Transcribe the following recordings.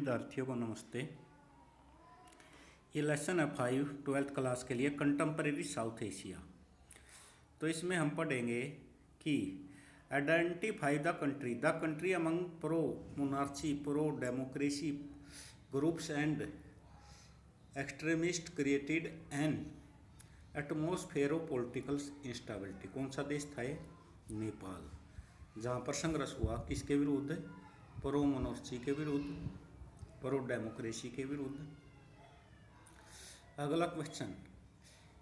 विद्यार्थियों को नमस्ते। ये लेसन है 5 ट्वेल्थ क्लास के लिए कंटेम्परेरी साउथ एशिया। तो इसमें हम पढ़ेंगे कि identify the country among pro monarchy pro democracy groups and extremist created an atmosphere of political instability. कौन सा देश था ये? नेपाल, जहाँ पर संघर्ष हुआ किसके विरुद्ध? प्रो मोनार्ची के विरुद्ध, प्रो डेमोक्रेसी के विरुद्ध। अगला question,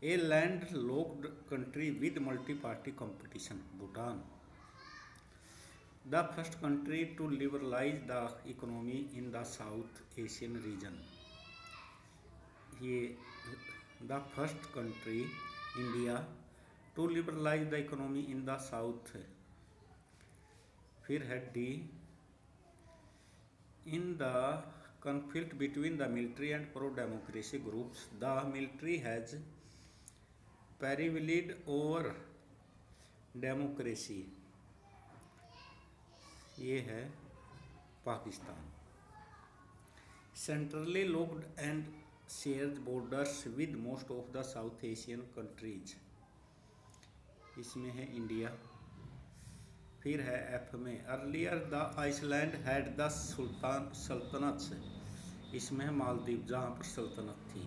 a land locked country with multi party competition, Bhutan. The first country to liberalise the economy in the south Asian region. ये the first country India to liberalise the economy in the south. फिर है D, in the conflict between the military and pro-democracy groups, the military has prevailed over democracy। ये है Pakistan. Centrally locked and shares borders with most of the South Asian countries। इसमें है India. फिर है F में, earlier the island had the सल्तनत। इसमें है मालदीव, जहाँ पर सल्तनत थी,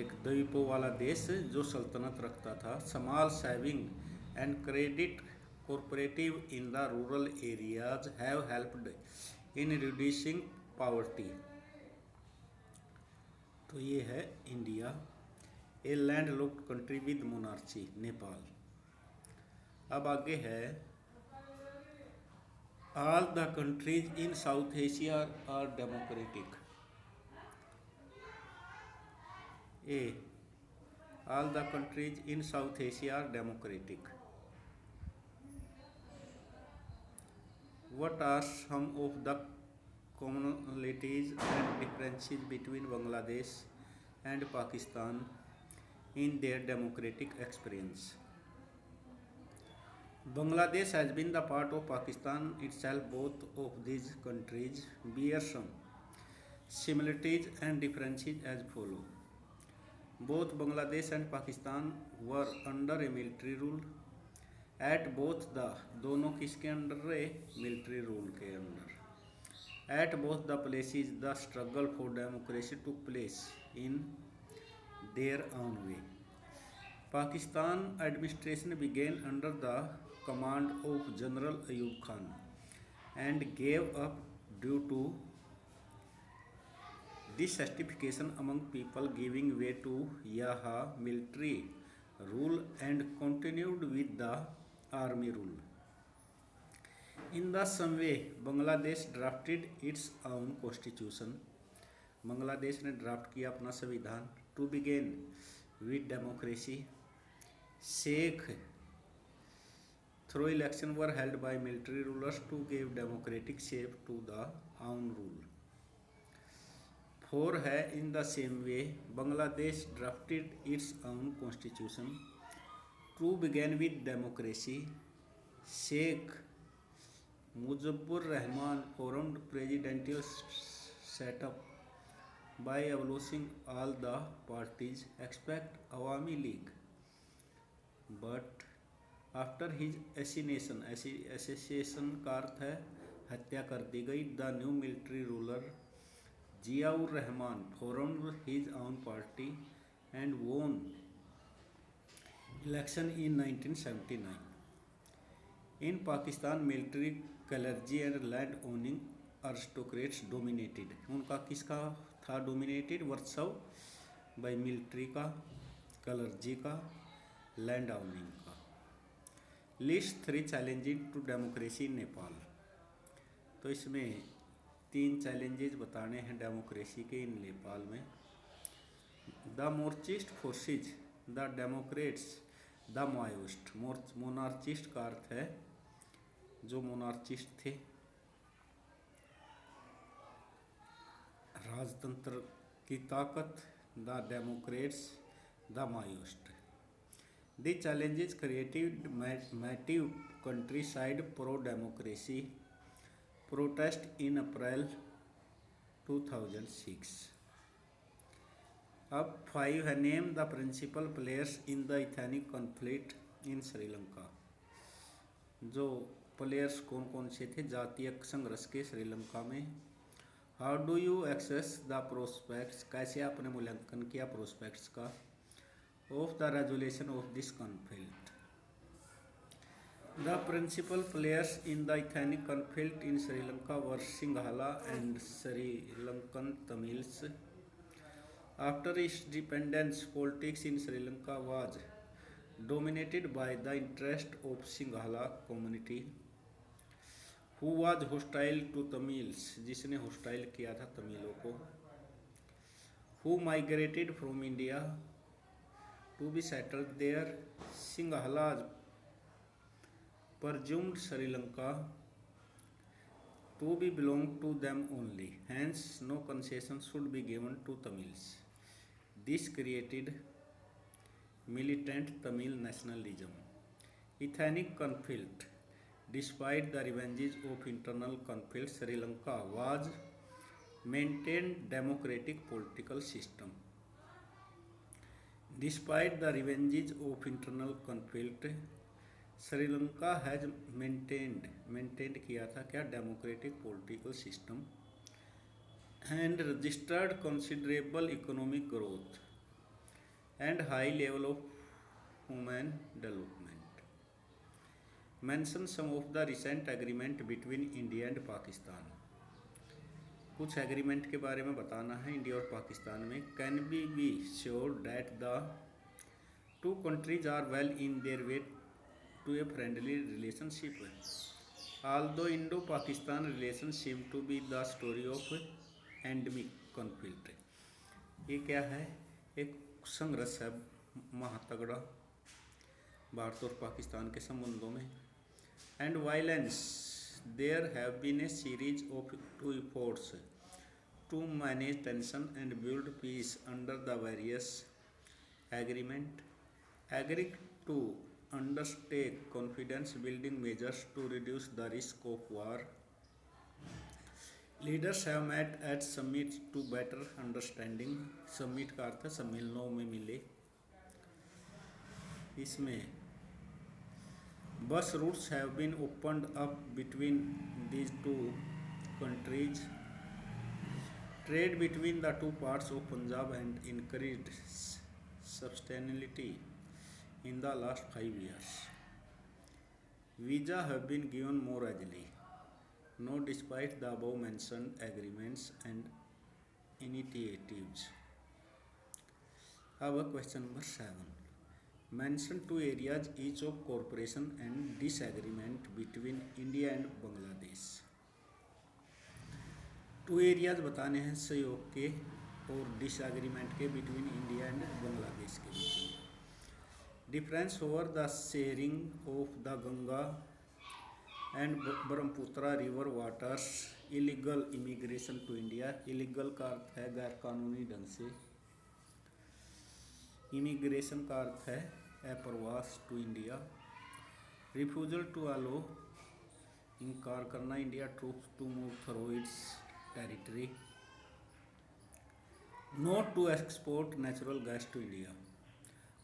एक द्वीपों वाला देश जो सल्तनत रखता था। Small saving and credit cooperative in the rural areas have helped in reducing poverty. तो ये है India. A land locked country with monarchy, Nepal. अब आगे है, all the countries in south Asia are democratic. A, all the countries in south Asia are democratic. What are some of the commonalities and differences between Bangladesh and Pakistan in their democratic experience? Bangladesh has been the part of Pakistan itself. Both of these countries bear some similarities and differences as follow. Both Bangladesh and Pakistan were under a military rule. At both the, दोनों किसके under रहे? Military rule के under. At both the places the struggle for democracy took place in their own way. Pakistan administration began under the command of General Ayub Khan and gave up due to dissatisfaction among people, giving way to Yaha military rule and continued with the army rule. In the same way, Bangladesh drafted its own constitution. Bangladesh ने draft किया अपना संविधान। To begin with democracy, Sheikh through election were held by military rulers to give democratic shape to the own rule. 4 है, in the same way Bangladesh drafted its own constitution. To begin with democracy, Sheikh Mujibur Rahman formed presidential setup by abolishing all the parties except Awami League. But after his assassination का अर्थ है हत्या कर दी गई। The new military ruler Ziaur Rahman formed his own party and won election in 1979। In Pakistan military clergy and land owning aristocrats dominated. उनका किसका था डोमिनेटेड? वर्चस्व बाय मिलिट्री का, क्लर्जी का, लैंड ओनिंग का। List 3 challenges to democracy in Nepal. तो इसमें 3 challenges बताने हैं डेमोक्रेसी के इन नेपाल में। The monarchist forces, the democrats, the maoist. Monarchist का अर्थ है जो मोनार्चिस्ट थे, राजतंत्र की ताकत। The democrats, the maoist. The challenges created massive countryside pro-democracy protest in April 2006. अब 5 है, name the principal players in the ethnic conflict in Sri Lanka. जो प्लेयर्स कौन कौन से थे जातीय संघर्ष के श्रीलंका में। How do you access the prospects, कैसे आपने मूल्यांकन किया प्रोस्पेक्ट्स का of the resolution of this conflict. The principal players in the ethnic conflict in Sri Lanka were Sinhala and Sri Lankan Tamils. After its independence, politics in Sri Lanka was dominated by the interest of Sinhala community, who was hostile to Tamils, जिसने hostile किया था तमिलों को, who migrated from India to be settled there. Singhalas presumed Sri Lanka to be belong to them only, hence no concession should be given to Tamils. This created militant Tamil nationalism. Ethnic conflict. Despite the revenges of internal conflict, Sri Lanka was maintained democratic political system. Despite the revenges of internal conflict, Sri Lanka has maintained किया था क्या democratic political system and registered considerable economic growth and high level of human development. Mention some of the recent agreement between India and Pakistan. कुछ agreement के बारे में बताना है India और पाकिस्तान में। Can be sure that the two countries are well in their way to a friendly relationship. Although Indo Pakistan relation seem to be the story of endemic conflict. ये क्या है, एक संघर्ष है महातगड़ा भारत और पाकिस्तान के संबंधों में। And violence, there have been a series of two efforts to manage tension and build peace under the various agreement agreed to undertake confidence building measures to reduce the risk of war. Leaders have met at summit to better understanding. Summit का अर्थ है सम्मेलनों में मिले। इसमें bus routes have been opened up between these two countries. Trade between the two parts of Punjab and increased sustainability in the last 5 years. Visa have been given more easily. No, despite the above mentioned agreements and initiatives. Our question number 7. Mention 2 areas each of cooperation and disagreement between India and Bangladesh. 2 areas बताने हैं सहयोग के और disagreement के between India and Bangladesh के बीच में। Difference over the sharing of the Ganga and Brahmaputra river waters. Illegal immigration to India. Illegal का अर्थ है गैर कानूनी ढंग से, इमिग्रेशन का अर्थ है अप्रवास to India. Refusal to allow, इनकार करना India troops to move through its territory. Not to export natural gas to India.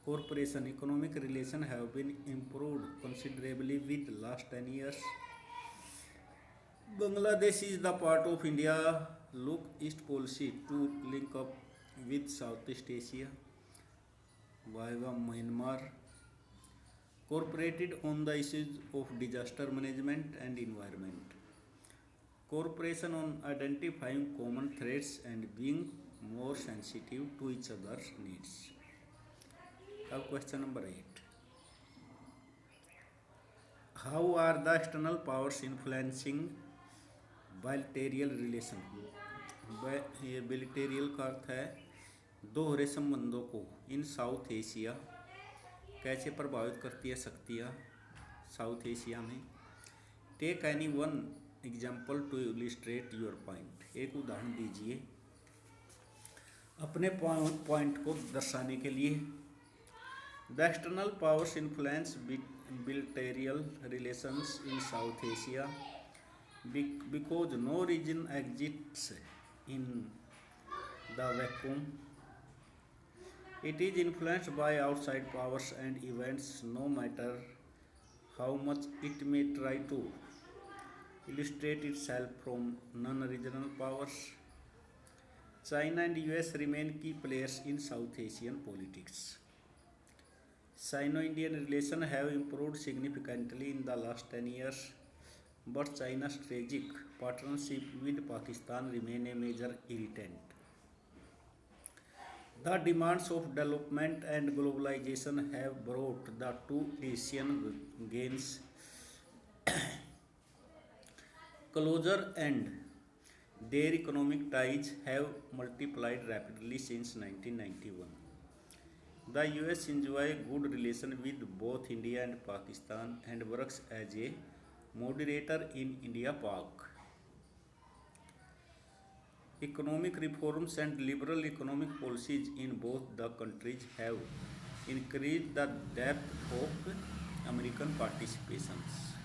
Cooperation, economic relations have been improved considerably with last 10 years. Bangladesh is the part of India Look East policy to link up with Southeast Asia via Myanmar. Cooperated on the issues of disaster management and environment. Cooperation on identifying common threats and being more sensitive to each other's needs. अब question number 8. How are the external powers influencing bilateral relation. ये bilateral का अर्थ है दोहरे संबंधों को इन south Asia. कैसे प्रभावित करती है शक्तियाँ साउथ एशिया में। Take any one example to illustrate your point. एक उदाहरण दीजिए अपने पॉइंट को दर्शाने के लिए। The external powers influence bilateral relations in South Asia because no region exists in the vacuum. It is influenced by outside powers and events, no matter how much it may try to illustrate itself from non regional powers. China and US remain key players in South Asian politics. Sino Indian relations have improved significantly in the last 10 years, but China's strategic partnership with Pakistan remain a major irritant. The demands of development and globalization have brought the two Asian gains closer, and their economic ties have multiplied rapidly since 1991. The US enjoys good relations with both India and Pakistan and works as a moderator in India Pak. Economic reforms and liberal economic policies in both the countries have increased the depth of American participations.